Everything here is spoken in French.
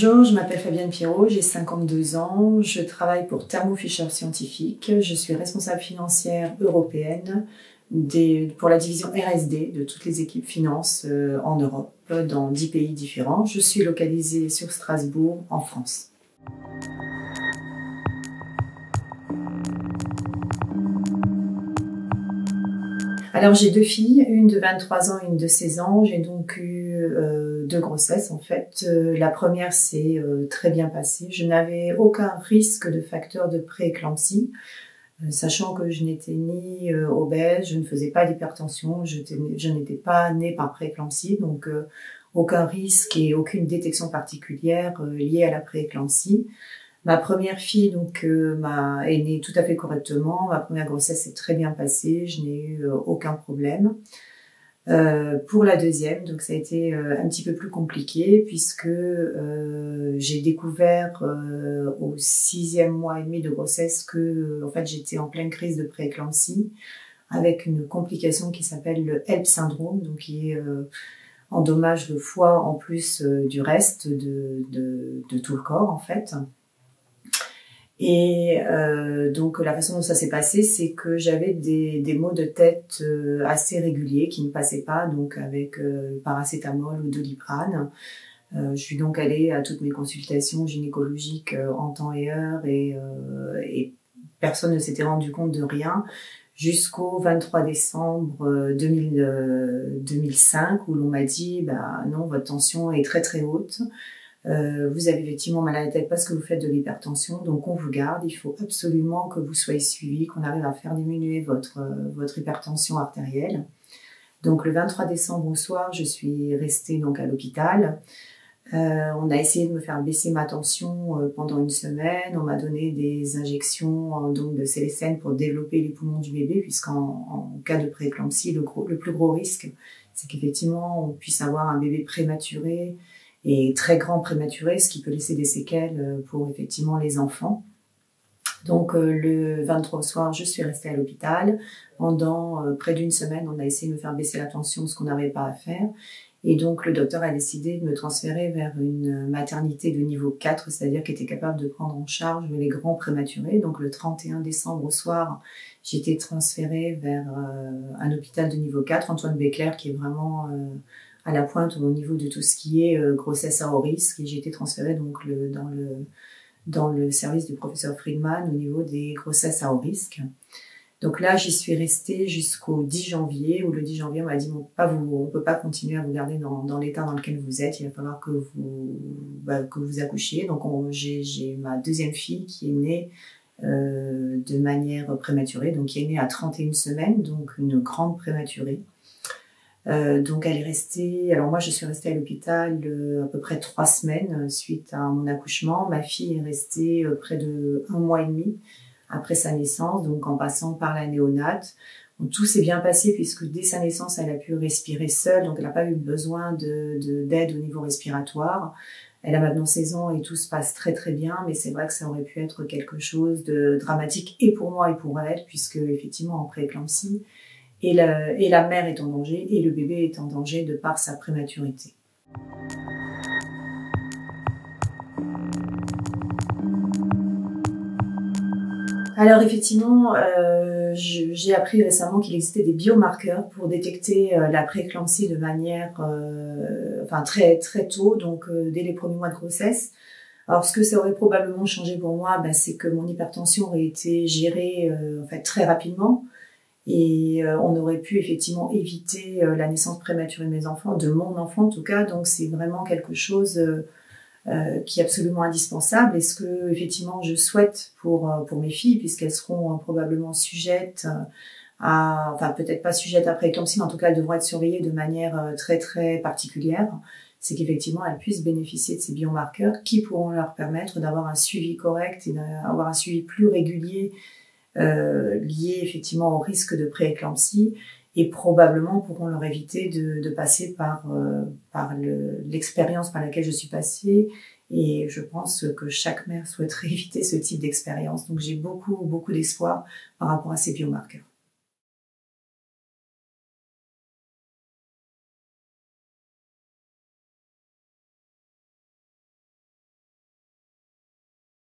Bonjour, je m'appelle Fabienne Pierrot, j'ai 52 ans, je travaille pour Thermo Fisher Scientific, je suis responsable financière européenne pour la division RSD de toutes les équipes finance en Europe, dans 10 pays différents. Je suis localisée sur Strasbourg, en France. Alors j'ai deux filles, une de 23 ans et une de 16 ans. J'ai donc eu deux grossesses en fait. La première s'est très bien passée. Je n'avais aucun risque de facteur de prééclampsie, sachant que je n'étais ni obèse, je ne faisais pas d'hypertension, je n'étais pas née par prééclampsie, donc aucun risque et aucune détection particulière liée à la prééclampsie. Ma première fille donc est née tout à fait correctement. Ma première grossesse s'est très bien passée. Je n'ai eu aucun problème. Pour la deuxième, donc ça a été un petit peu plus compliqué puisque j'ai découvert au 6e mois et demi de grossesse que en fait j'étais en pleine crise de prééclampsie avec une complication qui s'appelle le HELLP syndrome, donc qui endommage le foie en plus du reste de tout le corps en fait. Et donc la façon dont ça s'est passé, c'est que j'avais des maux de tête assez réguliers qui ne passaient pas, donc avec paracétamol ou Doliprane. Je suis donc allée à toutes mes consultations gynécologiques en temps et heure et personne ne s'était rendu compte de rien jusqu'au 23 décembre 2005 où l'on m'a dit bah non, votre tension est très très haute. Vous avez effectivement mal à la tête parce que vous faites de l'hypertension, donc on vous garde. Il faut absolument que vous soyez suivi, qu'on arrive à faire diminuer votre hypertension artérielle. Donc le 23 décembre au soir, je suis restée donc à l'hôpital. On a essayé de me faire baisser ma tension pendant une semaine. On m'a donné des injections donc de sélécène pour développer les poumons du bébé, puisqu'en cas de prééclampsie, le plus gros risque, c'est qu'effectivement on puisse avoir un bébé prématuré et très grand prématuré, ce qui peut laisser des séquelles pour effectivement les enfants. Donc le 23 au soir, je suis restée à l'hôpital. Pendant près d'une semaine, on a essayé de me faire baisser la tension, ce qu'on n'avait pas à faire. Et donc le docteur a décidé de me transférer vers une maternité de niveau 4, c'est-à-dire qui était capable de prendre en charge les grands prématurés. Donc le 31 décembre au soir, j'ai été transférée vers un hôpital de niveau 4, Antoine Béclair, qui est vraiment à la pointe au niveau de tout ce qui est grossesse à haut risque, et j'ai été transférée donc dans le service du professeur Friedman au niveau des grossesses à haut risque. Donc là, j'y suis restée jusqu'au 10 janvier, où le 10 janvier, on m'a dit on peut pas continuer à vous garder dans l'état dans lequel vous êtes, il va falloir que vous accouchiez. Donc j'ai ma deuxième fille qui est née de manière prématurée, donc qui est née à 31 semaines, donc une grande prématurée. Donc elle est restée, alors moi je suis restée à l'hôpital à peu près 3 semaines suite à mon accouchement. Ma fille est restée près de 1 mois et demi après sa naissance, donc en passant par la néonate. Donc, tout s'est bien passé puisque dès sa naissance elle a pu respirer seule, donc elle n'a pas eu besoin d'aide au niveau respiratoire. Elle a maintenant 16 ans et tout se passe très très bien, mais c'est vrai que ça aurait pu être quelque chose de dramatique et pour moi et pour elle, puisque effectivement en prééclampsie, et la mère est en danger et le bébé est en danger de par sa prématurité. Alors effectivement, j'ai appris récemment qu'il existait des biomarqueurs pour détecter la prééclampsie de manière très très tôt, donc dès les premiers mois de grossesse. Alors ce que ça aurait probablement changé pour moi, c'est que mon hypertension aurait été gérée très rapidement. Et on aurait pu effectivement éviter la naissance prématurée de mes enfants, de mon enfant en tout cas. Donc c'est vraiment quelque chose qui est absolument indispensable. Et ce que effectivement je souhaite pour mes filles, puisqu'elles seront probablement sujettes peut-être pas sujettes à prééclampsie, mais en tout cas elles devront être surveillées de manière très très particulière, c'est qu'effectivement elles puissent bénéficier de ces biomarqueurs qui pourront leur permettre d'avoir un suivi correct et d'avoir un suivi plus régulier liés effectivement au risque de prééclampsie et probablement pourront leur éviter de passer par l'expérience par laquelle je suis passée, et je pense que chaque mère souhaiterait éviter ce type d'expérience. Donc j'ai beaucoup d'espoir par rapport à ces biomarqueurs.